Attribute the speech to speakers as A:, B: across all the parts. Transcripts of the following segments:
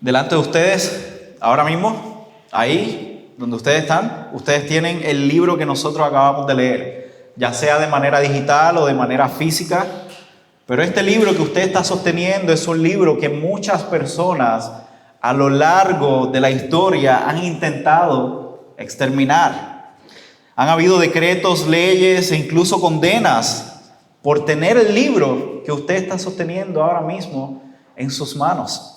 A: Delante de ustedes, ahora mismo, ahí donde ustedes están, ustedes tienen el libro que nosotros acabamos de leer, ya sea de manera digital o de manera física, pero este libro que usted está sosteniendo es un libro que muchas personas a lo largo de la historia han intentado exterminar. Han habido decretos, leyes e incluso condenas por tener el libro que usted está sosteniendo ahora mismo en sus manos.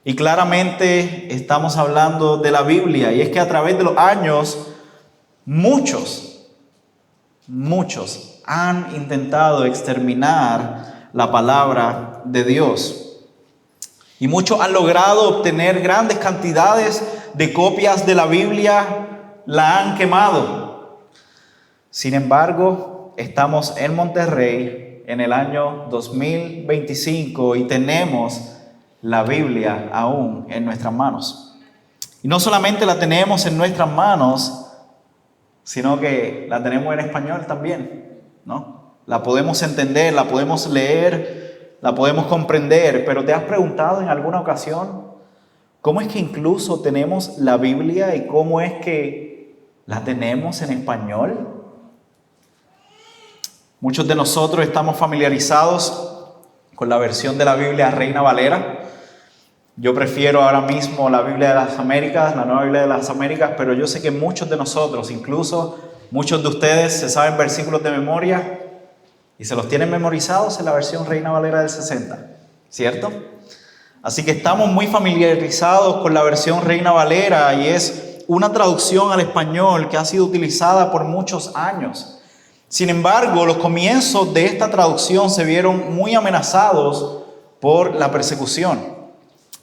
A: Y claramente estamos hablando de la Biblia, y es que a través de los años muchos han intentado exterminar la palabra de Dios. Y muchos han logrado obtener grandes cantidades de copias de la Biblia, la han quemado. Sin embargo, estamos en Monterrey en el año 2025 y tenemos la Biblia aún en nuestras manos. Y no solamente la tenemos en nuestras manos, sino que la tenemos en español también, ¿no? La podemos entender, la podemos leer, la podemos comprender, pero ¿te has preguntado en alguna ocasión cómo es que incluso tenemos la Biblia y cómo es que la tenemos en español? Muchos de nosotros estamos familiarizados con la versión de la Biblia Reina Valera. Yo prefiero ahora mismo la Biblia de las Américas, la Nueva Biblia de las Américas, pero yo sé que muchos de nosotros, incluso muchos de ustedes, se saben versículos de memoria y se los tienen memorizados en la versión Reina Valera del 60, ¿cierto? Así que estamos muy familiarizados con la versión Reina Valera y es una traducción al español que ha sido utilizada por muchos años. Sin embargo, los comienzos de esta traducción se vieron muy amenazados por la persecución,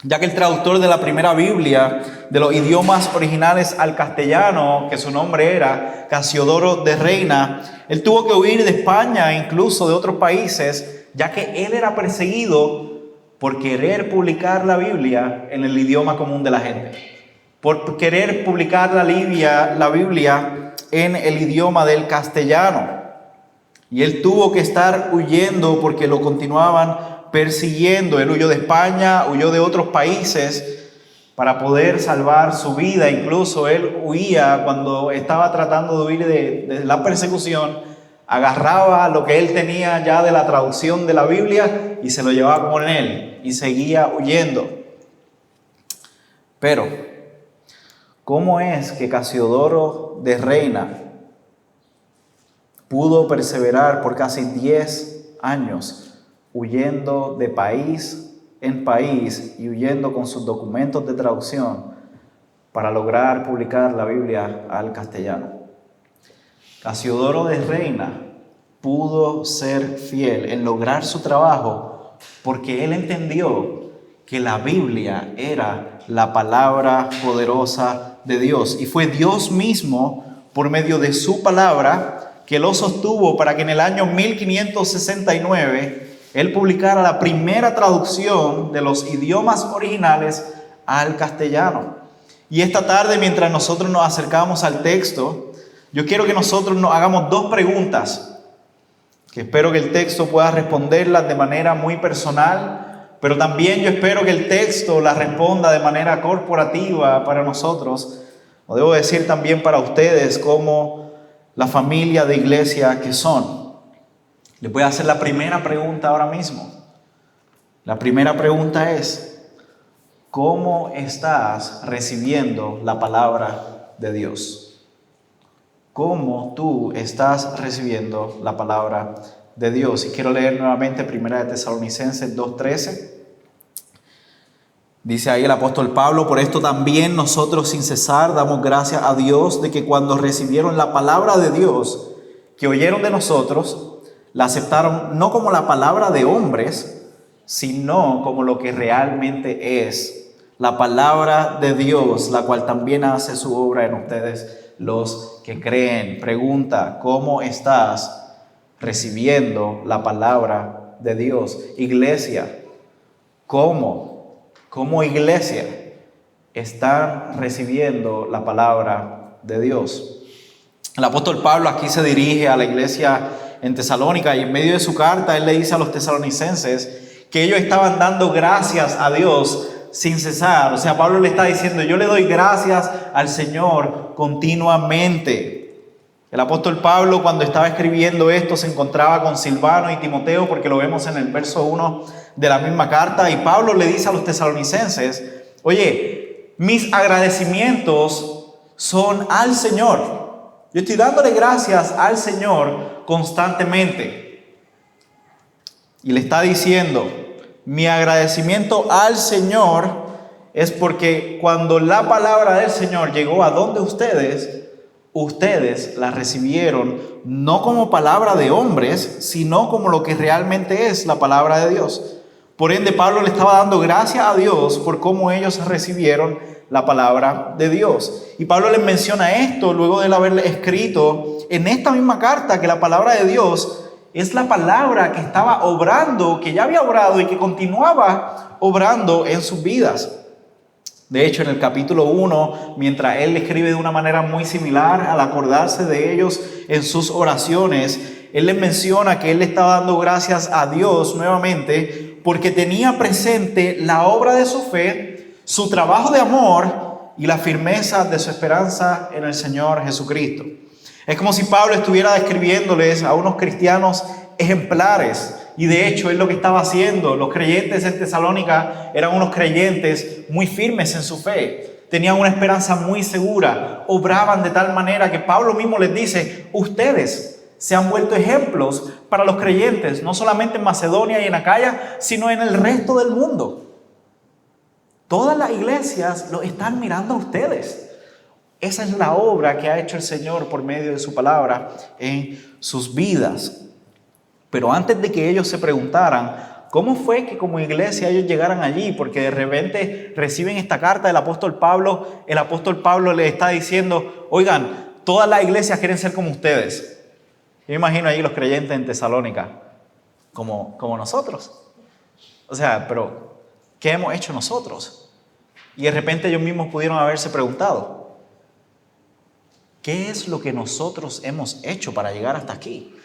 A: ya que el traductor de la primera Biblia de los idiomas originales al castellano, que su nombre era Casiodoro de Reina, él tuvo que huir de España e incluso de otros países, ya que él era perseguido por querer publicar la Biblia en el idioma común de la gente, por querer publicar la Biblia en el idioma del castellano. Y él tuvo que estar huyendo porque lo continuaban persiguiendo. Él huyó de España, huyó de otros países para poder salvar su vida. Incluso él huía cuando estaba tratando de huir de la persecución, agarraba lo que él tenía ya de la traducción de la Biblia y se lo llevaba con él y seguía huyendo. Pero, ¿cómo es que Casiodoro de Reina pudo perseverar por casi 10 años huyendo de país en país y huyendo con sus documentos de traducción para lograr publicar la Biblia al castellano? Casiodoro de Reina pudo ser fiel en lograr su trabajo porque él entendió que la Biblia era la palabra poderosa de Dios, y fue Dios mismo, por medio de su palabra, que lo sostuvo para que en el año 1569 él publicara la primera traducción de los idiomas originales al castellano. Y esta tarde, mientras nosotros nos acercamos al texto, yo quiero que nosotros nos hagamos dos preguntas, que espero que el texto pueda responderlas de manera muy personal, pero también yo espero que el texto las responda de manera corporativa para nosotros, o debo decir también para ustedes como la familia de iglesia que son. Les voy a hacer la primera pregunta ahora mismo. La primera pregunta es: ¿cómo estás recibiendo la palabra de Dios? ¿Cómo tú estás recibiendo la palabra de Dios? Y quiero leer nuevamente 1 de Tesalonicenses 2:13. Dice ahí el apóstol Pablo: por esto también nosotros sin cesar damos gracias a Dios de que cuando recibieron la palabra de Dios que oyeron de nosotros, la aceptaron no como la palabra de hombres, sino como lo que realmente es, la palabra de Dios, la cual también hace su obra en ustedes los que creen. Pregunta: ¿cómo estás recibiendo la palabra de Dios? Iglesia, ¿cómo iglesia están recibiendo la palabra de Dios? El apóstol Pablo aquí se dirige a la iglesia en Tesalónica, y en medio de su carta él le dice a los tesalonicenses que ellos estaban dando gracias a Dios sin cesar. O sea, Pablo le está diciendo, yo le doy gracias al Señor continuamente. El apóstol Pablo, cuando estaba escribiendo esto, se encontraba con Silvano y Timoteo, porque lo vemos en el verso 1 de la misma carta, y Pablo le dice a los tesalonicenses, oye, mis agradecimientos son al Señor. Yo estoy dándole gracias al Señor constantemente. Y le está diciendo, mi agradecimiento al Señor es porque cuando la palabra del Señor llegó a donde ustedes la recibieron no como palabra de hombres, sino como lo que realmente es la palabra de Dios. Por ende, Pablo le estaba dando gracias a Dios por cómo ellos recibieron la palabra de Dios. Y Pablo les menciona esto luego de haberle escrito en esta misma carta que la palabra de Dios es la palabra que estaba obrando, que ya había obrado y que continuaba obrando en sus vidas. De hecho, en el capítulo 1, mientras él escribe de una manera muy similar al acordarse de ellos en sus oraciones, él les menciona que él le estaba dando gracias a Dios nuevamente porque tenía presente la obra de su fe, su trabajo de amor y la firmeza de su esperanza en el Señor Jesucristo. Es como si Pablo estuviera describiéndoles a unos cristianos ejemplares. Y de hecho es lo que estaba haciendo. Los creyentes en Tesalónica eran unos creyentes muy firmes en su fe. Tenían una esperanza muy segura. Obraban de tal manera que Pablo mismo les dice, ustedes se han vuelto ejemplos para los creyentes, no solamente en Macedonia y en Acaya, sino en el resto del mundo. Todas las iglesias lo están mirando a ustedes. Esa es la obra que ha hecho el Señor por medio de su palabra en sus vidas. Pero antes de que ellos se preguntaran cómo fue que como iglesia ellos llegaran allí, porque de repente reciben esta carta del apóstol Pablo, el apóstol Pablo les está diciendo, oigan, todas las iglesias quieren ser como ustedes. Yo imagino allí los creyentes en Tesalónica, como nosotros. O sea, pero ¿qué hemos hecho nosotros? Y de repente ellos mismos pudieron haberse preguntado, ¿qué es lo que nosotros hemos hecho para llegar hasta aquí?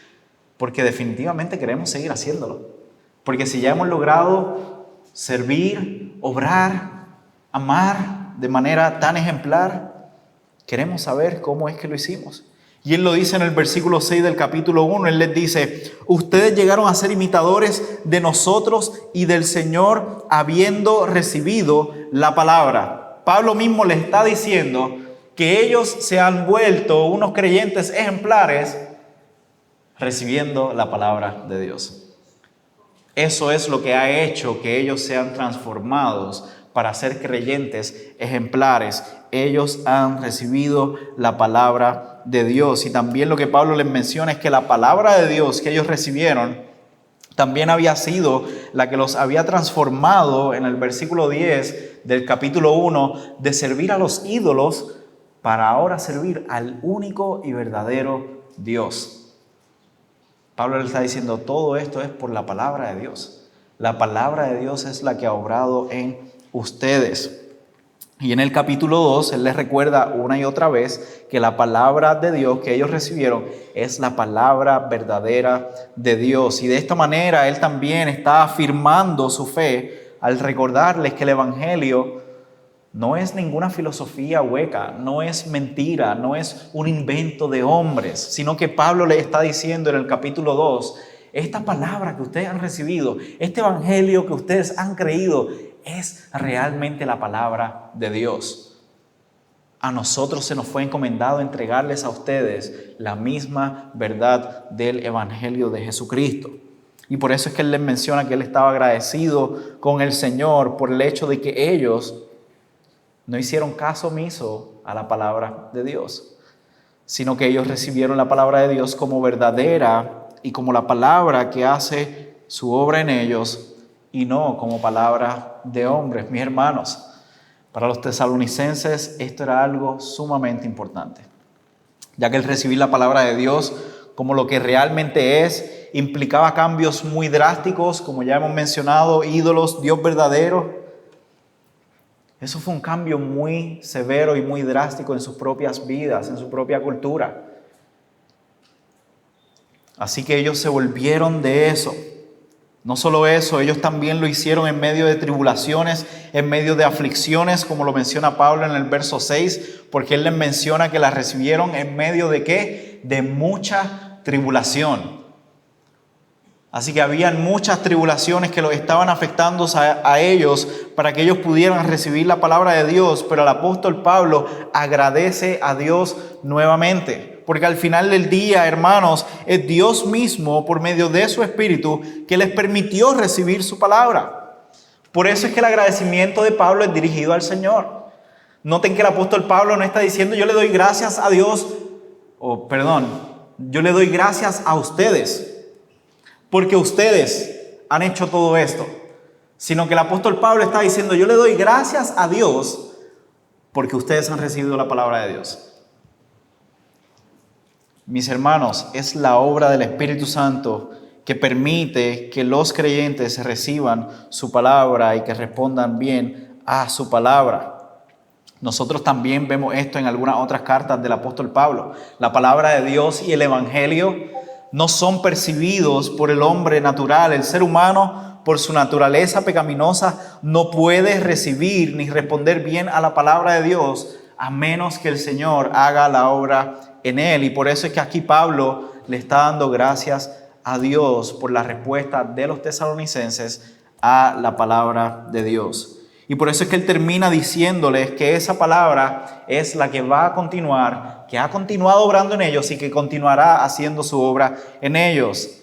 A: Porque definitivamente queremos seguir haciéndolo. Porque si ya hemos logrado servir, obrar, amar de manera tan ejemplar, queremos saber cómo es que lo hicimos. Y él lo dice en el versículo 6 del capítulo 1, él les dice, ustedes llegaron a ser imitadores de nosotros y del Señor habiendo recibido la palabra. Pablo mismo les está diciendo que ellos se han vuelto unos creyentes ejemplares recibiendo la palabra de Dios. Eso es lo que ha hecho que ellos sean transformados para ser creyentes ejemplares. Ellos han recibido la palabra de Dios. Y también lo que Pablo les menciona es que la palabra de Dios que ellos recibieron también había sido la que los había transformado en el versículo 10 del capítulo 1 de servir a los ídolos para ahora servir al único y verdadero Dios. Pablo le está diciendo, todo esto es por la palabra de Dios. La palabra de Dios es la que ha obrado en ustedes. Y en el capítulo 2, él les recuerda una y otra vez que la palabra de Dios que ellos recibieron es la palabra verdadera de Dios. Y de esta manera, él también está afirmando su fe al recordarles que el evangelio no es ninguna filosofía hueca, no es mentira, no es un invento de hombres, sino que Pablo le está diciendo en el capítulo 2, esta palabra que ustedes han recibido, este evangelio que ustedes han creído, es realmente la palabra de Dios. A nosotros se nos fue encomendado entregarles a ustedes la misma verdad del evangelio de Jesucristo. Y por eso es que él les menciona que él estaba agradecido con el Señor por el hecho de que ellos no hicieron caso omiso a la palabra de Dios, sino que ellos recibieron la palabra de Dios como verdadera y como la palabra que hace su obra en ellos y no como palabra de hombres. Mis hermanos, para los tesalonicenses esto era algo sumamente importante, ya que el recibir la palabra de Dios como lo que realmente es implicaba cambios muy drásticos, como ya hemos mencionado, ídolos, Dios verdadero. Eso fue un cambio muy severo y muy drástico en sus propias vidas, en su propia cultura. Así que ellos se volvieron de eso. No solo eso, ellos también lo hicieron en medio de tribulaciones, en medio de aflicciones, como lo menciona Pablo en el verso 6, porque él les menciona que las recibieron en medio de ¿qué? De mucha tribulación. Así que habían muchas tribulaciones que los estaban afectando a ellos para que ellos pudieran recibir la palabra de Dios. Pero el apóstol Pablo agradece a Dios nuevamente. Porque al final del día, hermanos, es Dios mismo, por medio de su Espíritu, que les permitió recibir su palabra. Por eso es que el agradecimiento de Pablo es dirigido al Señor. Noten que el apóstol Pablo no está diciendo yo le doy gracias a Dios, yo le doy gracias a ustedes, porque ustedes han hecho todo esto. Sino que el apóstol Pablo está diciendo yo le doy gracias a Dios porque ustedes han recibido la palabra de Dios. Mis hermanos, es la obra del Espíritu Santo que permite que los creyentes reciban su palabra y que respondan bien a su palabra. Nosotros también vemos esto en algunas otras cartas del apóstol Pablo. La palabra de Dios y el evangelio no son percibidos por el hombre natural. El ser humano, por su naturaleza pecaminosa, no puede recibir ni responder bien a la palabra de Dios a menos que el Señor haga la obra en él. Y por eso es que aquí Pablo le está dando gracias a Dios por la respuesta de los tesalonicenses a la palabra de Dios. Y por eso es que él termina diciéndoles que esa palabra es la que va a continuar, que ha continuado obrando en ellos y que continuará haciendo su obra en ellos.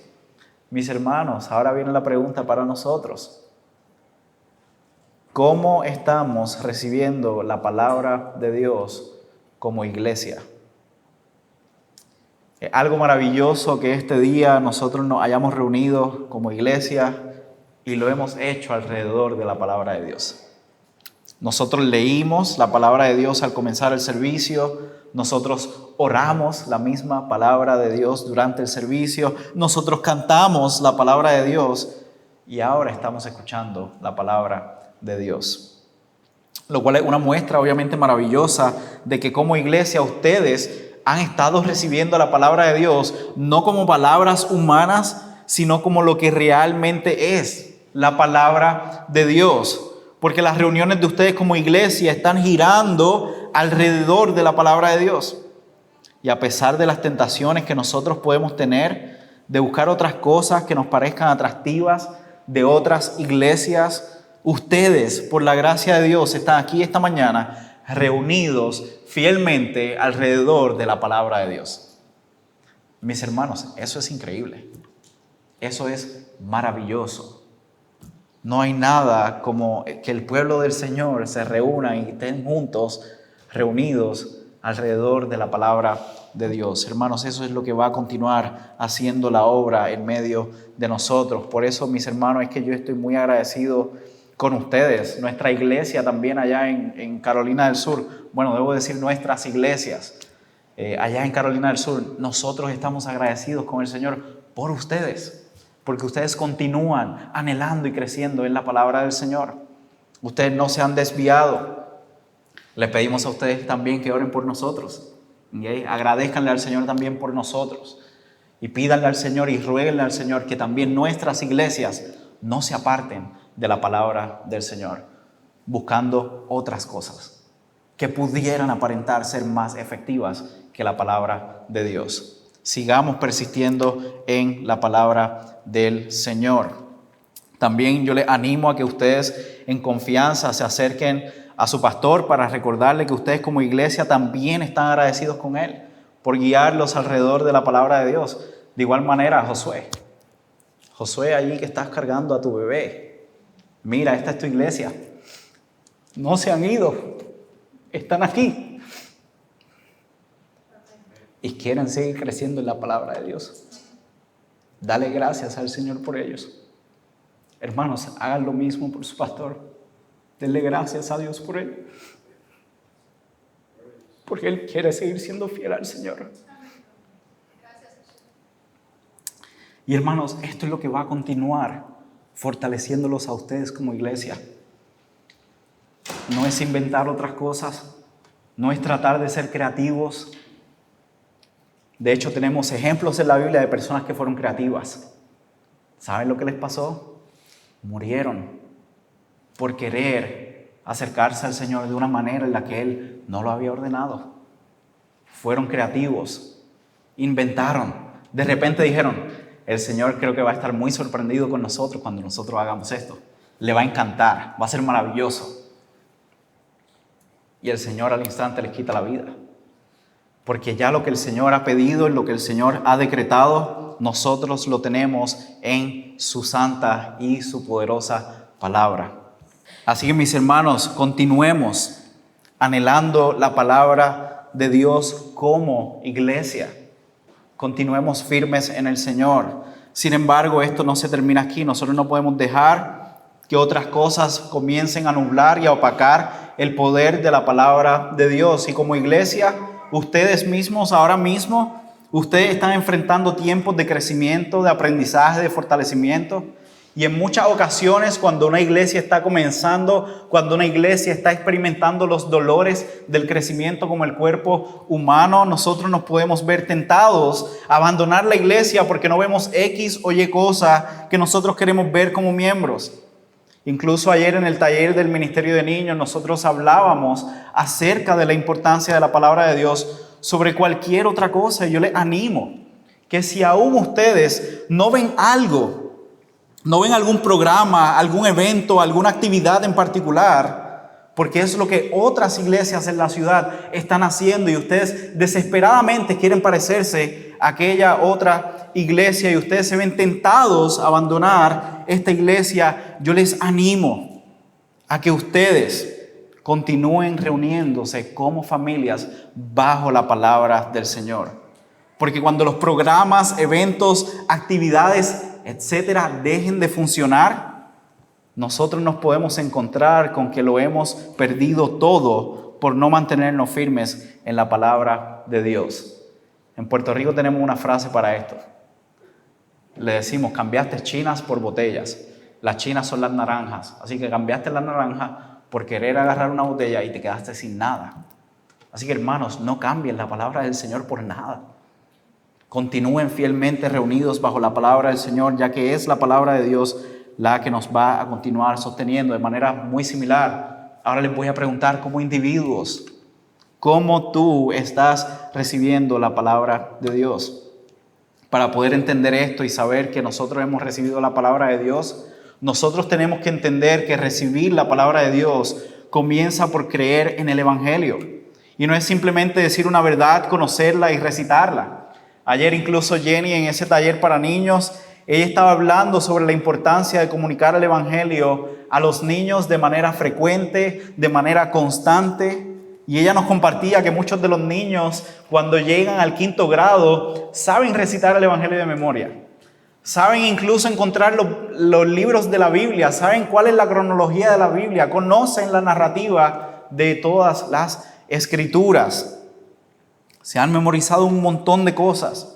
A: Mis hermanos, ahora viene la pregunta para nosotros. ¿Cómo estamos recibiendo la palabra de Dios como iglesia? Es algo maravilloso que este día nosotros nos hayamos reunido como iglesia y lo hemos hecho alrededor de la palabra de Dios. Nosotros leímos la palabra de Dios al comenzar el servicio, nosotros oramos la misma palabra de Dios durante el servicio, nosotros cantamos la palabra de Dios y ahora estamos escuchando la palabra de Dios. Lo cual es una muestra obviamente maravillosa de que como iglesia ustedes han estado recibiendo la palabra de Dios no como palabras humanas, sino como lo que realmente es la palabra de Dios. Porque las reuniones de ustedes como iglesia están girando alrededor de la palabra de Dios. Y a pesar de las tentaciones que nosotros podemos tener de buscar otras cosas que nos parezcan atractivas de otras iglesias, ustedes, por la gracia de Dios, están aquí esta mañana reunidos fielmente alrededor de la palabra de Dios. Mis hermanos, eso es increíble. Eso es maravilloso. No hay nada como que el pueblo del Señor se reúna y estén juntos, reunidos alrededor de la palabra de Dios. Hermanos, eso es lo que va a continuar haciendo la obra en medio de nosotros. Por eso, mis hermanos, es que yo estoy muy agradecido con ustedes. Nuestra iglesia también allá en Carolina del Sur, bueno, debo decir nuestras iglesias allá en Carolina del Sur, nosotros estamos agradecidos con el Señor por ustedes. Porque ustedes continúan anhelando y creciendo en la palabra del Señor. Ustedes no se han desviado. Les pedimos a ustedes también que oren por nosotros. ¿Okay? Agradezcanle al Señor también por nosotros. Y pídanle al Señor y ruéguenle al Señor que también nuestras iglesias no se aparten de la palabra del Señor, buscando otras cosas que pudieran aparentar ser más efectivas que la palabra de Dios. Sigamos persistiendo en la palabra del Señor. También yo les animo a que ustedes en confianza se acerquen a su pastor para recordarle que ustedes como iglesia también están agradecidos con él por guiarlos alrededor de la palabra de Dios. De igual manera, Josué, allí que estás cargando a tu bebé, mira, esta es tu iglesia. No se han ido, están aquí. Y quieren seguir creciendo en la palabra de Dios. Dale gracias al Señor por ellos. Hermanos, hagan lo mismo por su pastor. Denle gracias a Dios por él. Porque él quiere seguir siendo fiel al Señor. Y hermanos, esto es lo que va a continuar fortaleciéndolos a ustedes como iglesia. No es inventar otras cosas. No es tratar de ser creativos. De hecho, tenemos ejemplos en la Biblia de personas que fueron creativas. ¿Saben lo que les pasó? Murieron por querer acercarse al Señor de una manera en la que Él no lo había ordenado. Fueron creativos, inventaron. De repente dijeron, el Señor creo que va a estar muy sorprendido con nosotros cuando nosotros hagamos esto. Le va a encantar, va a ser maravilloso. Y el Señor al instante les quita la vida. Porque ya lo que el Señor ha pedido, lo que el Señor ha decretado, nosotros lo tenemos en su santa y su poderosa palabra. Así que mis hermanos, continuemos anhelando la palabra de Dios como iglesia. Continuemos firmes en el Señor. Sin embargo, esto no se termina aquí. Nosotros no podemos dejar que otras cosas comiencen a nublar y a opacar el poder de la palabra de Dios. Y como iglesia, ustedes mismos ahora mismo, ustedes están enfrentando tiempos de crecimiento, de aprendizaje, de fortalecimiento. Y en muchas ocasiones, cuando una iglesia está comenzando, cuando una iglesia está experimentando los dolores del crecimiento como el cuerpo humano, nosotros nos podemos ver tentados a abandonar la iglesia porque no vemos X o Y cosa que nosotros queremos ver como miembros. Incluso ayer en el taller del Ministerio de Niños nosotros hablábamos acerca de la importancia de la palabra de Dios sobre cualquier otra cosa. Y yo les animo que si aún ustedes no ven algo, no ven algún programa, algún evento, alguna actividad en particular, porque es lo que otras iglesias en la ciudad están haciendo y ustedes desesperadamente quieren parecerse a aquella otra iglesia y ustedes se ven tentados a abandonar esta iglesia, yo les animo a que ustedes continúen reuniéndose como familias bajo la palabra del Señor. Porque cuando los programas, eventos, actividades, etcétera, dejen de funcionar, nosotros nos podemos encontrar con que lo hemos perdido todo por no mantenernos firmes en la palabra de Dios. En Puerto Rico tenemos una frase para esto. Le decimos, cambiaste chinas por botellas. Las chinas son las naranjas. Así que cambiaste la naranja por querer agarrar una botella y te quedaste sin nada. Así que hermanos, no cambien la palabra del Señor por nada. Continúen fielmente reunidos bajo la palabra del Señor, ya que es la palabra de Dios la que nos va a continuar sosteniendo de manera muy similar. Ahora les voy a preguntar como individuos, ¿cómo tú estás recibiendo la palabra de Dios? Para poder entender esto y saber que nosotros hemos recibido la palabra de Dios, nosotros tenemos que entender que recibir la palabra de Dios comienza por creer en el Evangelio. Y no es simplemente decir una verdad, conocerla y recitarla. Ayer incluso Jenny en ese taller para niños, ella estaba hablando sobre la importancia de comunicar el Evangelio a los niños de manera frecuente, de manera constante. Y ella nos compartía que muchos de los niños, cuando llegan al 5º grado, saben recitar el Evangelio de memoria. Saben incluso encontrar los libros de la Biblia, saben cuál es la cronología de la Biblia, conocen la narrativa de todas las Escrituras. Se han memorizado un montón de cosas.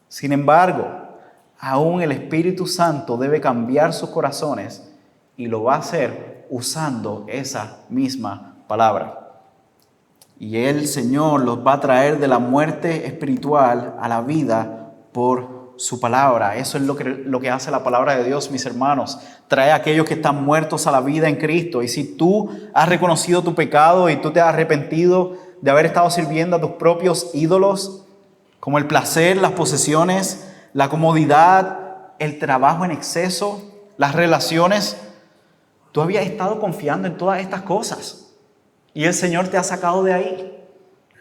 A: Sin embargo, aún el Espíritu Santo debe cambiar sus corazones y lo va a hacer usando esa misma palabra. Y el Señor los va a traer de la muerte espiritual a la vida por su palabra. Eso es lo que hace la palabra de Dios, mis hermanos. Trae a aquellos que están muertos a la vida en Cristo. Y si tú has reconocido tu pecado y tú te has arrepentido de haber estado sirviendo a tus propios ídolos, como el placer, las posesiones, la comodidad, el trabajo en exceso, las relaciones, tú habías estado confiando en todas estas cosas y el Señor te ha sacado de ahí.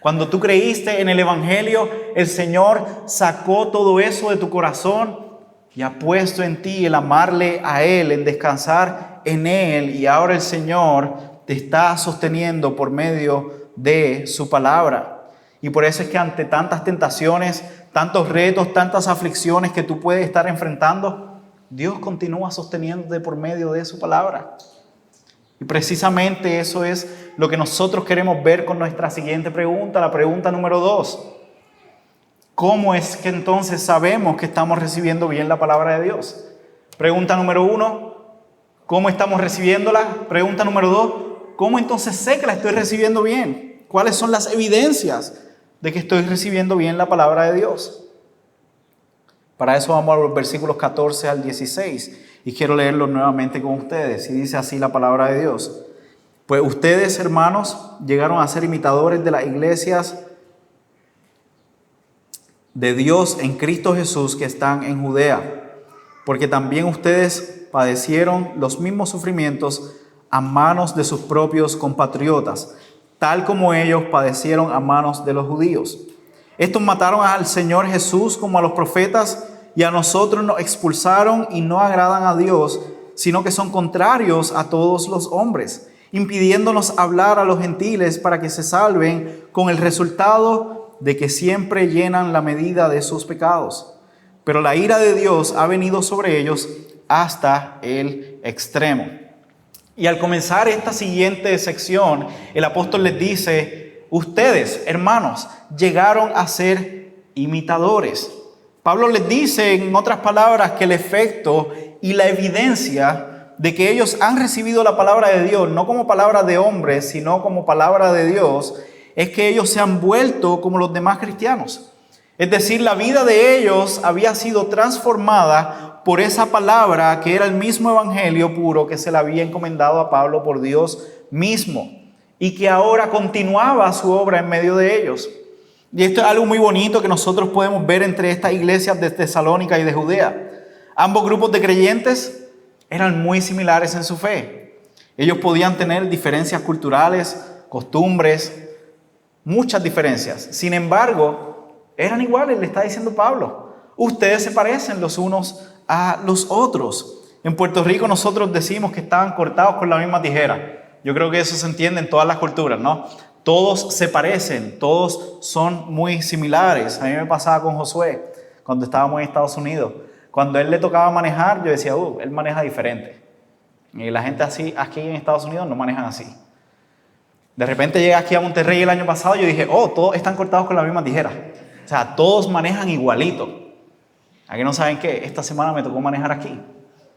A: Cuando tú creíste en el Evangelio, el Señor sacó todo eso de tu corazón y ha puesto en ti el amarle a Él, en descansar en Él, y ahora el Señor te está sosteniendo por medio de su palabra. Y por eso es que ante tantas tentaciones, tantos retos, tantas aflicciones que tú puedes estar enfrentando, Dios continúa sosteniéndote por medio de su palabra. Y precisamente eso es lo que nosotros queremos ver con nuestra siguiente pregunta, la pregunta número 2. ¿Cómo es que entonces sabemos que estamos recibiendo bien la palabra de Dios? Pregunta número 1, ¿cómo estamos recibiéndola? Pregunta número 2, ¿cómo entonces sé que la estoy recibiendo bien? ¿Cuáles son las evidencias de que estoy recibiendo bien la palabra de Dios? Para eso vamos a los versículos 14 al 16 y quiero leerlos nuevamente con ustedes. Y dice así la palabra de Dios. Pues ustedes, hermanos, llegaron a ser imitadores de las iglesias de Dios en Cristo Jesús que están en Judea, porque también ustedes padecieron los mismos sufrimientos a manos de sus propios compatriotas, tal como ellos padecieron a manos de los judíos. Estos mataron al Señor Jesús como a los profetas, y a nosotros nos expulsaron y no agradan a Dios, sino que son contrarios a todos los hombres, impidiéndonos hablar a los gentiles para que se salven, con el resultado de que siempre llenan la medida de sus pecados. Pero la ira de Dios ha venido sobre ellos hasta el extremo. Y al comenzar esta siguiente sección, el apóstol les dice: ustedes, hermanos, llegaron a ser imitadores. Pablo les dice, en otras palabras, que el efecto y la evidencia de que ellos han recibido la palabra de Dios, no como palabra de hombres, sino como palabra de Dios, es que ellos se han vuelto como los demás cristianos. Es decir, la vida de ellos había sido transformada por esa palabra que era el mismo evangelio puro que se le había encomendado a Pablo por Dios mismo y que ahora continuaba su obra en medio de ellos. Y esto es algo muy bonito que nosotros podemos ver entre estas iglesias de Tesalónica y de Judea. Ambos grupos de creyentes eran muy similares en su fe. Ellos podían tener diferencias culturales, costumbres, muchas diferencias. Sin embargo, eran iguales, le está diciendo Pablo. Ustedes se parecen los unos a los otros. En Puerto Rico nosotros decimos que estaban cortados con la misma tijera. Yo creo que eso se entiende en todas las culturas, ¿no? Todos se parecen, todos son muy similares. A mí me pasaba con Josué cuando estábamos en Estados Unidos. Cuando él le tocaba manejar, yo decía, él maneja diferente. Y la gente así, aquí en Estados Unidos no manejan así. De repente llegué aquí a Monterrey el año pasado y yo dije, todos están cortados con la misma tijera. O sea, todos manejan igualito. Aquí no saben qué, esta semana me tocó manejar aquí.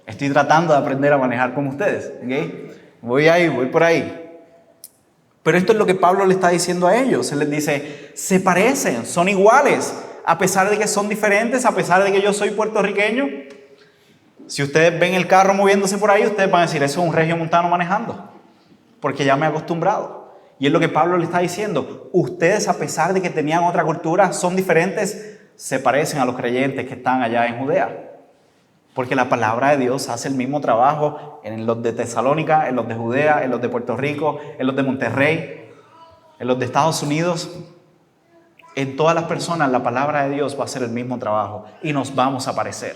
A: Estoy tratando de aprender a manejar como ustedes. ¿Okay? Voy por ahí. Pero esto es lo que Pablo le está diciendo a ellos. Él les dice, se parecen, son iguales, a pesar de que son diferentes, a pesar de que yo soy puertorriqueño. Si ustedes ven el carro moviéndose por ahí, ustedes van a decir, eso es un regiomontano manejando, porque ya me he acostumbrado. Y es lo que Pablo le está diciendo. Ustedes, a pesar de que tenían otra cultura, son diferentes, se parecen a los creyentes que están allá en Judea. Porque la palabra de Dios hace el mismo trabajo en los de Tesalónica, en los de Judea, en los de Puerto Rico, en los de Monterrey, en los de Estados Unidos. En todas las personas la palabra de Dios va a hacer el mismo trabajo y nos vamos a parecer.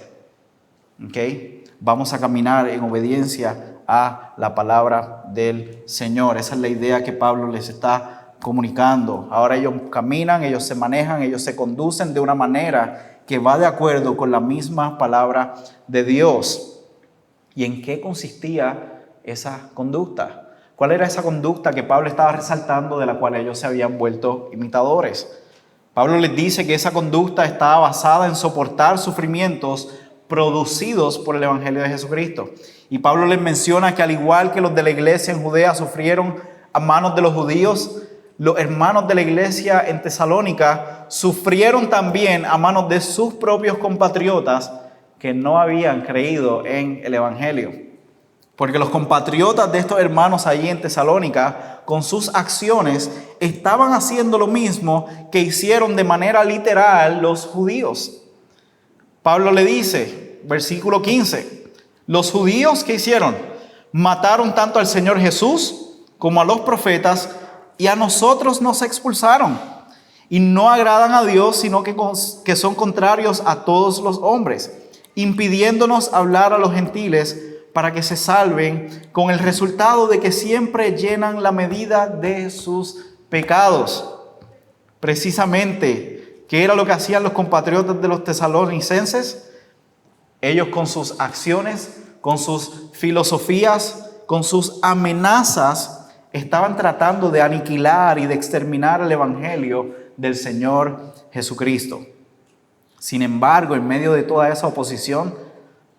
A: ¿Okay? Vamos a caminar en obediencia a la palabra del Señor. Esa es la idea que Pablo les está comunicando. Ahora ellos caminan, ellos se manejan, ellos se conducen de una manera que va de acuerdo con la misma palabra de Dios. ¿Y en qué consistía esa conducta? ¿Cuál era esa conducta que Pablo estaba resaltando de la cual ellos se habían vuelto imitadores? Pablo les dice que esa conducta estaba basada en soportar sufrimientos producidos por el Evangelio de Jesucristo. Y Pablo les menciona que al igual que los de la iglesia en Judea sufrieron a manos de los judíos, los hermanos de la iglesia en Tesalónica sufrieron también a manos de sus propios compatriotas que no habían creído en el Evangelio. Porque los compatriotas de estos hermanos allí en Tesalónica, con sus acciones, estaban haciendo lo mismo que hicieron de manera literal los judíos. Pablo le dice, versículo 15, los judíos, ¿qué hicieron? Mataron tanto al Señor Jesús como a los profetas, y a nosotros nos expulsaron. Y no agradan a Dios, sino que son contrarios a todos los hombres, impidiéndonos hablar a los gentiles para que se salven, con el resultado de que siempre llenan la medida de sus pecados. Precisamente, ¿qué era lo que hacían los compatriotas de los tesalonicenses? Ellos con sus acciones, con sus filosofías, con sus amenazas, estaban tratando de aniquilar y de exterminar el Evangelio del Señor Jesucristo. Sin embargo, en medio de toda esa oposición,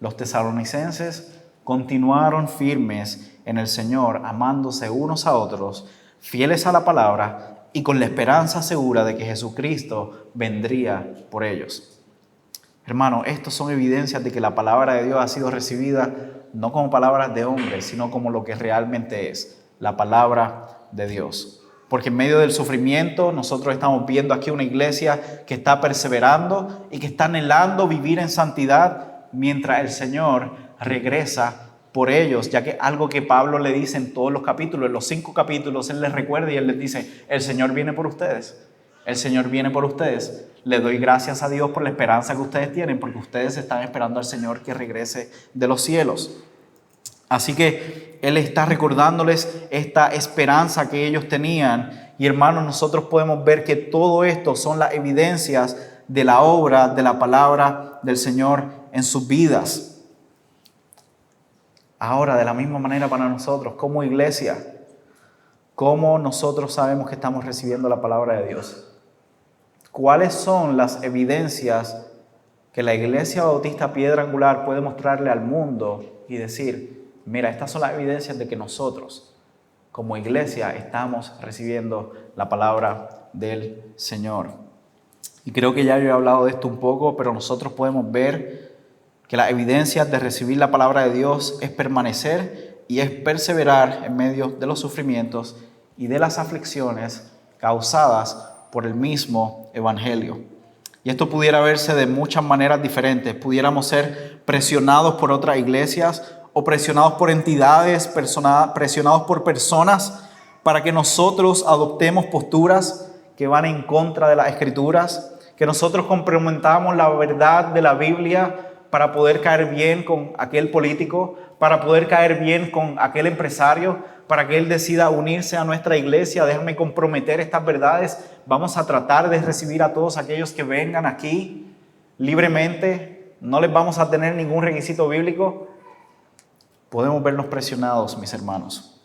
A: los tesalonicenses continuaron firmes en el Señor, amándose unos a otros, fieles a la palabra y con la esperanza segura de que Jesucristo vendría por ellos. Hermano, estos son evidencias de que la palabra de Dios ha sido recibida no como palabras de hombres, sino como lo que realmente es, la palabra de Dios. Porque en medio del sufrimiento nosotros estamos viendo aquí una iglesia que está perseverando y que está anhelando vivir en santidad mientras el Señor regresa por ellos, ya que algo que Pablo le dice en todos los capítulos, en los 5 capítulos, él les recuerda y él les dice, el Señor viene por ustedes, el Señor viene por ustedes. Les doy gracias a Dios por la esperanza que ustedes tienen, porque ustedes están esperando al Señor que regrese de los cielos. Así que Él está recordándoles esta esperanza que ellos tenían. Y hermanos, nosotros podemos ver que todo esto son las evidencias de la obra, de la palabra del Señor en sus vidas. Ahora, de la misma manera para nosotros, como iglesia, ¿cómo nosotros sabemos que estamos recibiendo la palabra de Dios? ¿Cuáles son las evidencias que la Iglesia Bautista Piedra Angular puede mostrarle al mundo y decir, mira, estas son las evidencias de que nosotros, como iglesia, estamos recibiendo la palabra del Señor? Y creo que ya yo he hablado de esto un poco, pero nosotros podemos ver que las evidencias de recibir la palabra de Dios es permanecer y es perseverar en medio de los sufrimientos y de las aflicciones causadas por el mismo evangelio. Y esto pudiera verse de muchas maneras diferentes. Pudiéramos ser presionados por otras iglesias o presionados por entidades, presionados por personas para que nosotros adoptemos posturas que van en contra de las Escrituras, que nosotros comprometamos la verdad de la Biblia para poder caer bien con aquel político, para poder caer bien con aquel empresario, para que él decida unirse a nuestra iglesia. Déjame comprometer estas verdades. Vamos a tratar de recibir a todos aquellos que vengan aquí libremente. No les vamos a tener ningún requisito bíblico. Podemos vernos presionados, mis hermanos.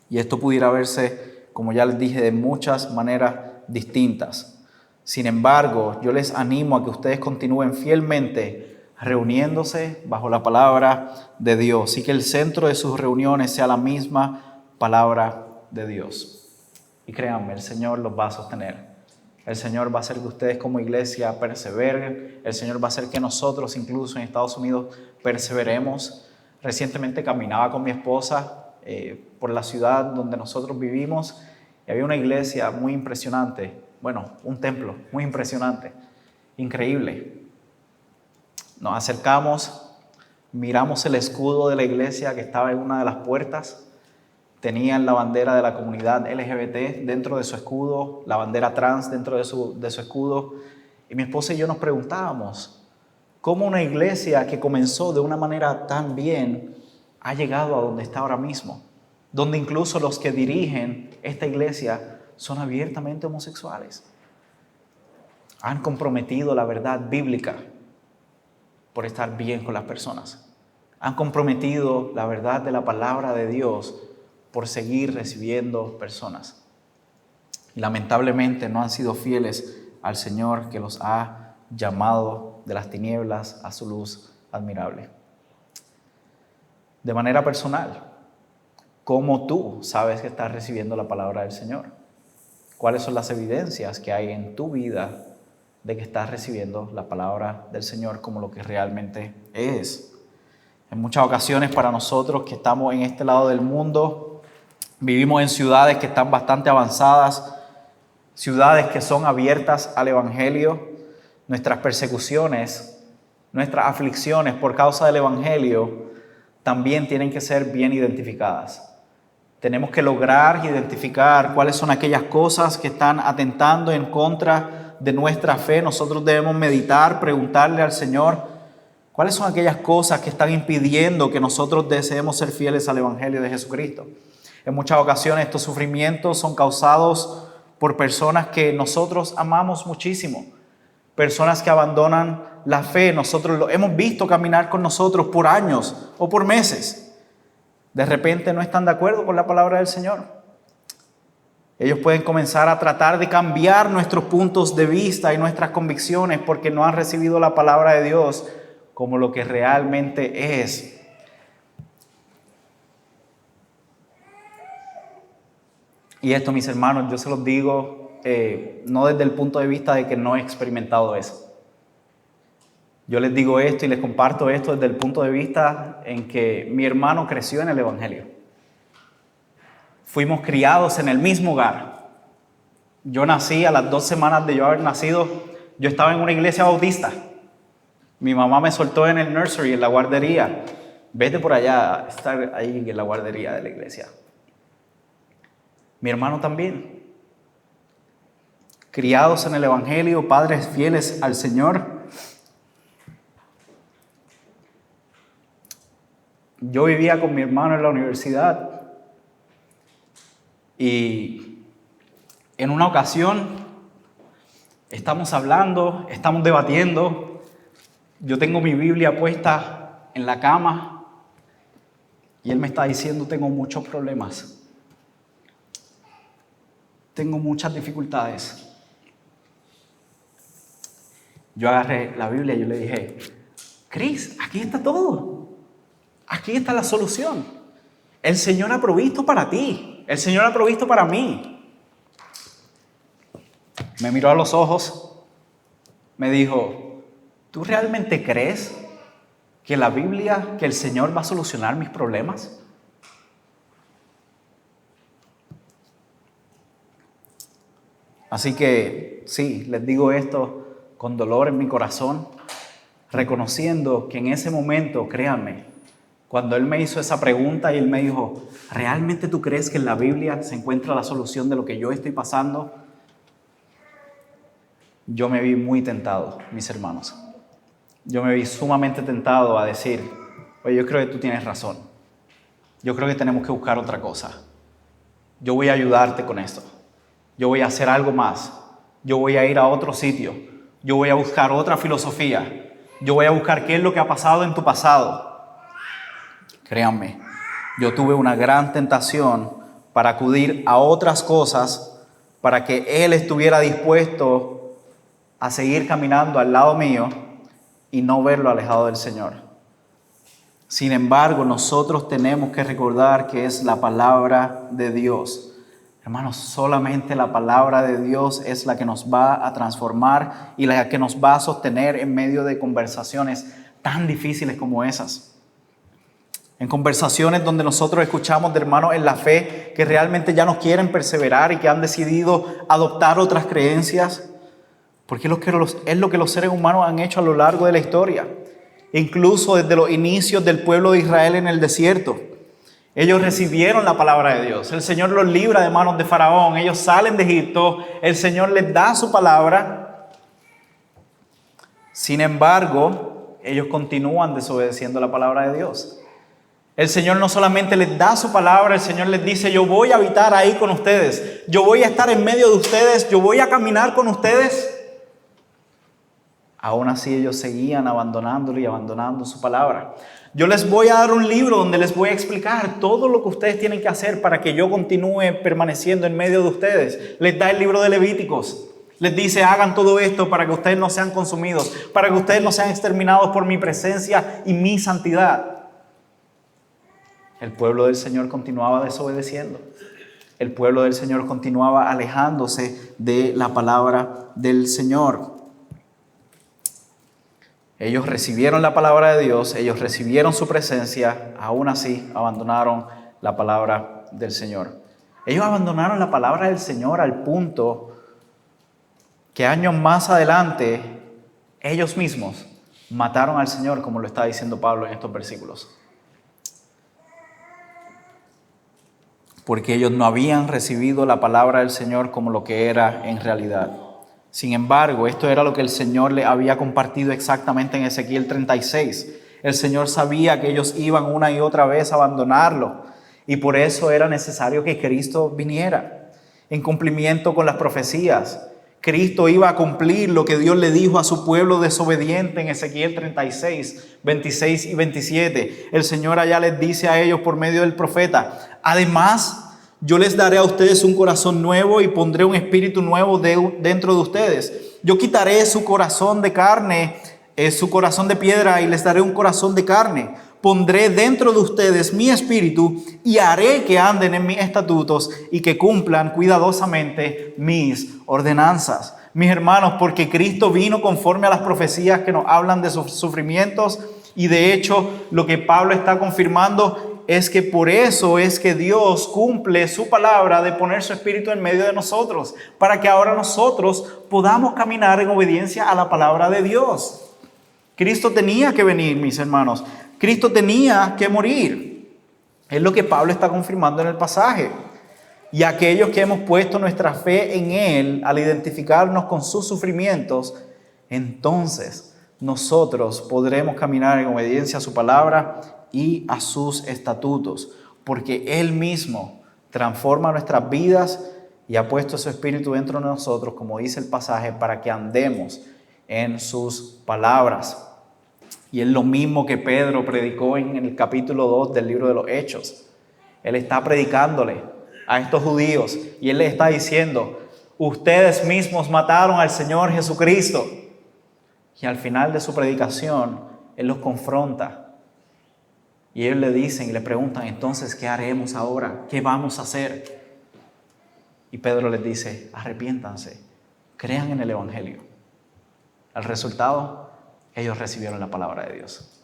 A: Y esto pudiera verse, como ya les dije, de muchas maneras distintas. Sin embargo, yo les animo a que ustedes continúen fielmente reuniéndose bajo la palabra de Dios y que el centro de sus reuniones sea la misma palabra de Dios. Y créanme, el Señor los va a sostener. El Señor va a hacer que ustedes como iglesia perseveren. El Señor va a hacer que nosotros, incluso en Estados Unidos, perseveremos. Recientemente caminaba con mi esposa por la ciudad donde nosotros vivimos y había una iglesia muy impresionante. Bueno, un templo muy impresionante, increíble. Nos acercamos, miramos el escudo de la iglesia que estaba en una de las puertas. Tenían la bandera de la comunidad LGBT dentro de su escudo, la bandera trans dentro de su escudo. Y mi esposa y yo nos preguntábamos, ¿cómo una iglesia que comenzó de una manera tan bien ha llegado a donde está ahora mismo? Donde incluso los que dirigen esta iglesia son abiertamente homosexuales. Han comprometido la verdad bíblica por estar bien con las personas. Han comprometido la verdad de la palabra de Dios por seguir recibiendo personas. Y lamentablemente no han sido fieles al Señor que los ha llamado de las tinieblas a su luz admirable. De manera personal, ¿cómo tú sabes que estás recibiendo la palabra del Señor? ¿Cuáles son las evidencias que hay en tu vida de que estás recibiendo la palabra del Señor como lo que realmente es? En muchas ocasiones para nosotros que estamos en este lado del mundo, vivimos en ciudades que están bastante avanzadas, ciudades que son abiertas al Evangelio. Nuestras persecuciones, nuestras aflicciones por causa del Evangelio también tienen que ser bien identificadas. Tenemos que lograr identificar cuáles son aquellas cosas que están atentando en contra de nuestra fe. Nosotros debemos meditar, preguntarle al Señor cuáles son aquellas cosas que están impidiendo que nosotros deseemos ser fieles al Evangelio de Jesucristo. En muchas ocasiones estos sufrimientos son causados por personas que nosotros amamos muchísimo, personas que abandonan la fe. Nosotros lo hemos visto caminar con nosotros por años o por meses. De repente no están de acuerdo con la palabra del Señor. Ellos pueden comenzar a tratar de cambiar nuestros puntos de vista y nuestras convicciones porque no han recibido la palabra de Dios como lo que realmente es. Y esto, mis hermanos, yo se los digo no desde el punto de vista de que no he experimentado eso. Yo les digo esto y les comparto esto desde el punto de vista en que mi hermano creció en el Evangelio. Fuimos criados en el mismo hogar. Yo nací, a las 2 semanas de yo haber nacido, yo estaba en una iglesia bautista. Mi mamá me soltó en el nursery, en la guardería. Vete por allá, estar ahí en la guardería de la iglesia. Mi hermano también. Criados en el Evangelio, padres fieles al Señor. Yo vivía con mi hermano en la universidad y en una ocasión estamos hablando, estamos debatiendo. Yo tengo mi Biblia puesta en la cama y él me está diciendo: tengo muchos problemas, tengo muchas dificultades. Yo agarré la Biblia y yo le dije: Chris, aquí está todo. Aquí está la solución. El Señor ha provisto para ti. El Señor ha provisto para mí. Me miró a los ojos. Me dijo: ¿tú realmente crees que la Biblia, que el Señor va a solucionar mis problemas? Así que sí, les digo esto con dolor en mi corazón, reconociendo que en ese momento, créanme, cuando él me hizo esa pregunta y él me dijo: ¿realmente tú crees que en la Biblia se encuentra la solución de lo que yo estoy pasando? Yo me vi muy tentado, mis hermanos. Yo me vi sumamente tentado a decir: oye, yo creo que tú tienes razón. Yo creo que tenemos que buscar otra cosa. Yo voy a ayudarte con esto. Yo voy a hacer algo más. Yo voy a ir a otro sitio. Yo voy a buscar otra filosofía. Yo voy a buscar qué es lo que ha pasado en tu pasado. Créanme, yo tuve una gran tentación para acudir a otras cosas para que Él estuviera dispuesto a seguir caminando al lado mío y no verlo alejado del Señor. Sin embargo, nosotros tenemos que recordar que es la palabra de Dios. Hermanos, solamente la palabra de Dios es la que nos va a transformar y la que nos va a sostener en medio de conversaciones tan difíciles como esas. En conversaciones donde nosotros escuchamos de hermanos en la fe que realmente ya no quieren perseverar y que han decidido adoptar otras creencias, porque es lo que los seres humanos han hecho a lo largo de la historia, incluso desde los inicios del pueblo de Israel en el desierto. Ellos recibieron la palabra de Dios, el Señor los libra de manos de Faraón, ellos salen de Egipto, el Señor les da su palabra. Sin embargo, ellos continúan desobedeciendo la palabra de Dios. El Señor no solamente les da su palabra, el Señor les dice: yo voy a habitar ahí con ustedes, yo voy a estar en medio de ustedes, yo voy a caminar con ustedes. Aún así ellos seguían abandonándolo y abandonando su palabra. Yo les voy a dar un libro donde les voy a explicar todo lo que ustedes tienen que hacer para que yo continúe permaneciendo en medio de ustedes. Les da el libro de Levíticos. Les dice: hagan todo esto para que ustedes no sean consumidos, para que ustedes no sean exterminados por mi presencia y mi santidad. El pueblo del Señor continuaba desobedeciendo. El pueblo del Señor continuaba alejándose de la palabra del Señor. Ellos recibieron la palabra de Dios, ellos recibieron su presencia, aún así abandonaron la palabra del Señor. Ellos abandonaron la palabra del Señor al punto que años más adelante ellos mismos mataron al Señor, como lo está diciendo Pablo en estos versículos. Porque ellos no habían recibido la palabra del Señor como lo que era en realidad. Sin embargo, esto era lo que el Señor le había compartido exactamente en Ezequiel 36. El Señor sabía que ellos iban una y otra vez a abandonarlo y por eso era necesario que Cristo viniera. En cumplimiento con las profecías, Cristo iba a cumplir lo que Dios le dijo a su pueblo desobediente en Ezequiel 36, 26 y 27. El Señor allá les dice a ellos por medio del profeta: además, yo les daré a ustedes un corazón nuevo y pondré un espíritu nuevo dentro de ustedes. Yo quitaré su corazón de carne, su corazón de piedra, y les daré un corazón de carne. pondré dentro de ustedes mi espíritu y haré que anden en mis estatutos y que cumplan cuidadosamente mis ordenanzas. Mis hermanos, porque Cristo vino conforme a las profecías que nos hablan de sus sufrimientos, y de hecho lo que Pablo está confirmando es que por eso es que Dios cumple su palabra de poner su espíritu en medio de nosotros, para que ahora nosotros podamos caminar en obediencia a la palabra de Dios. Cristo tenía que venir, mis hermanos. Cristo tenía que morir. Es lo que Pablo está confirmando en el pasaje. Y aquellos que hemos puesto nuestra fe en Él, al identificarnos con sus sufrimientos, entonces nosotros podremos caminar en obediencia a su palabra y a sus estatutos, porque Él mismo transforma nuestras vidas y ha puesto su espíritu dentro de nosotros, como dice el pasaje, para que andemos en sus palabras. Y es lo mismo que Pedro predicó en el capítulo 2 del libro de los Hechos. Él está predicándole a estos judíos y él les está diciendo: ustedes mismos mataron al Señor Jesucristo. Y al final de su predicación, él los confronta. Y ellos le dicen y le preguntan: entonces, ¿qué haremos ahora? ¿Qué vamos a hacer? Y Pedro les dice: arrepiéntanse, crean en el Evangelio. El resultado, ellos recibieron la palabra de Dios.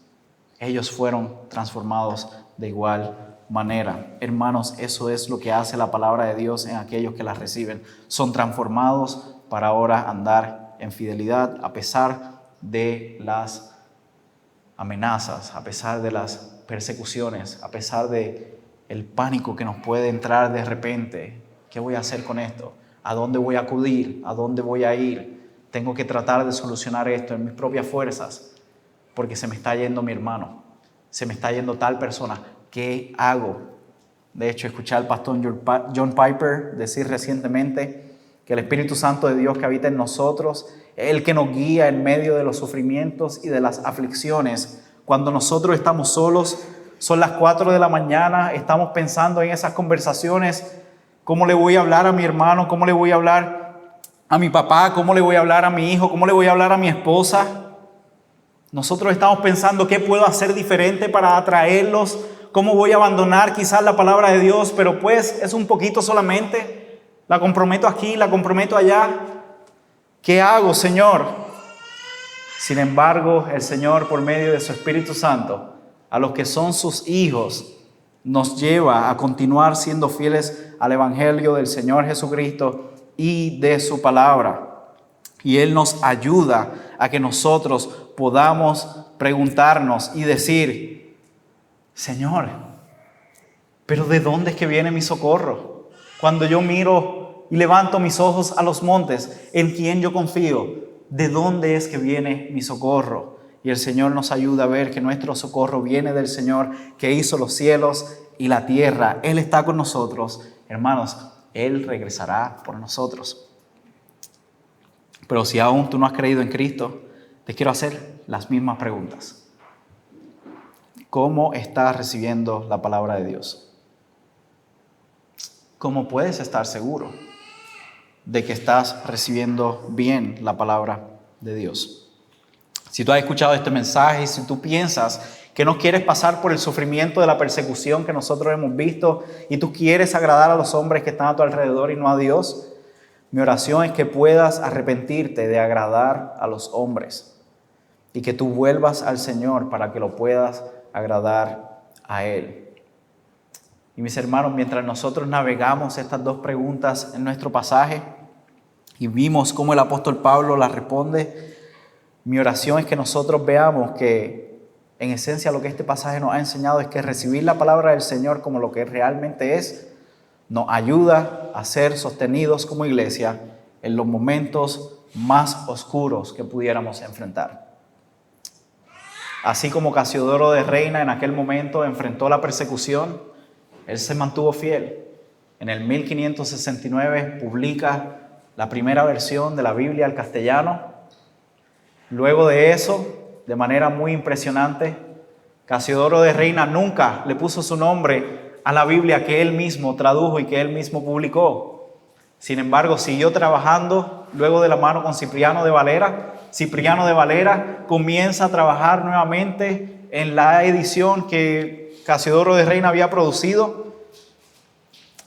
A: Ellos fueron transformados de igual manera. Hermanos, eso es lo que hace la palabra de Dios en aquellos que la reciben. Son transformados para ahora andar en fidelidad a pesar de las amenazas, a pesar de las persecuciones, a pesar de el pánico que nos puede entrar de repente. ¿Qué voy a hacer con esto? ¿A dónde voy a acudir? ¿A dónde voy a ir? Tengo que tratar de solucionar esto en mis propias fuerzas porque se me está yendo mi hermano, se me está yendo tal persona. ¿Qué hago? De hecho, escuché al pastor John Piper decir recientemente que el Espíritu Santo de Dios que habita en nosotros es el que nos guía en medio de los sufrimientos y de las aflicciones. Cuando nosotros estamos solos, son las 4 de la mañana, estamos pensando en esas conversaciones: ¿cómo le voy a hablar a mi hermano? ¿Cómo le voy a hablar a mi papá? ¿Cómo le voy a hablar a mi hijo? ¿Cómo le voy a hablar a mi esposa? Nosotros estamos pensando qué puedo hacer diferente para atraerlos, cómo voy a abandonar quizás la palabra de Dios, pero pues es un poquito solamente, la comprometo aquí, la comprometo allá. ¿Qué hago, Señor? Sin embargo, el Señor, por medio de su Espíritu Santo, a los que son sus hijos, nos lleva a continuar siendo fieles al Evangelio del Señor Jesucristo y de su palabra. Y Él nos ayuda a que nosotros podamos preguntarnos y decir: Señor, ¿pero de dónde es que viene mi socorro? Cuando yo miro y levanto mis ojos a los montes, ¿en quién yo confío? ¿De dónde es que viene mi socorro? Y el Señor nos ayuda a ver que nuestro socorro viene del Señor que hizo los cielos y la tierra. Él está con nosotros. Hermanos, Él regresará por nosotros. Pero si aún tú no has creído en Cristo, te quiero hacer las mismas preguntas. ¿Cómo estás recibiendo la palabra de Dios? ¿Cómo puedes estar seguro de que estás recibiendo bien la palabra de Dios? Si tú has escuchado este mensaje y si tú piensas que no quieres pasar por el sufrimiento de la persecución que nosotros hemos visto y tú quieres agradar a los hombres que están a tu alrededor y no a Dios, mi oración es que puedas arrepentirte de agradar a los hombres y que tú vuelvas al Señor para que lo puedas agradar a Él. Y mis hermanos, mientras nosotros navegamos estas dos preguntas en nuestro pasaje y vimos cómo el apóstol Pablo las responde, mi oración es que nosotros veamos que en esencia lo que este pasaje nos ha enseñado es que recibir la palabra del Señor como lo que realmente es nos ayuda a ser sostenidos como iglesia en los momentos más oscuros que pudiéramos enfrentar. Así como Casiodoro de Reina en aquel momento enfrentó la persecución, él se mantuvo fiel. En el 1569 publica la primera versión de la Biblia al castellano. Luego de eso, de manera muy impresionante, Casiodoro de Reina nunca le puso su nombre a la Biblia que él mismo tradujo y que él mismo publicó. Sin embargo, siguió trabajando luego de la mano con Cipriano de Valera. Cipriano de Valera comienza a trabajar nuevamente en la edición que Casiodoro de Reina había producido.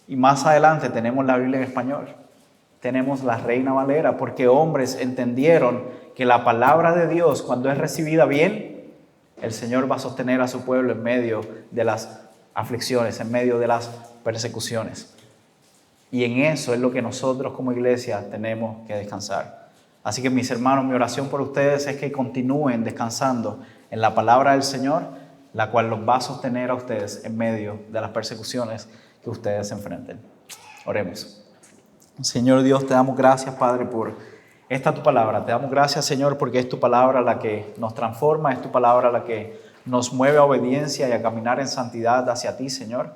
A: Y más adelante tenemos la Biblia en español. Tenemos la Reina Valera, porque hombres entendieron que la palabra de Dios, cuando es recibida bien, el Señor va a sostener a su pueblo en medio de las aflicciones, en medio de las persecuciones. Y en eso es lo que nosotros como iglesia tenemos que descansar. Así que mis hermanos, mi oración por ustedes es que continúen descansando en la palabra del Señor, la cual los va a sostener a ustedes en medio de las persecuciones que ustedes enfrenten. Oremos. Señor Dios, te damos gracias, Padre, por esta tu palabra. Te damos gracias, Señor, porque es tu palabra la que nos transforma, es tu palabra la que nos mueve a obediencia y a caminar en santidad hacia ti, Señor.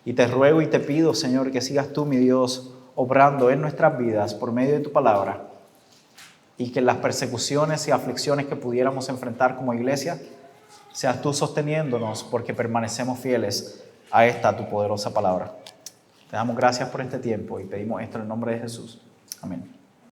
A: Y te ruego y te pido, Señor, que sigas tú, mi Dios, obrando en nuestras vidas por medio de tu palabra, y que en las persecuciones y aflicciones que pudiéramos enfrentar como iglesia, seas tú sosteniéndonos porque permanecemos fieles a esta tu poderosa palabra. Te damos gracias por este tiempo y pedimos esto en el nombre de Jesús. Amén.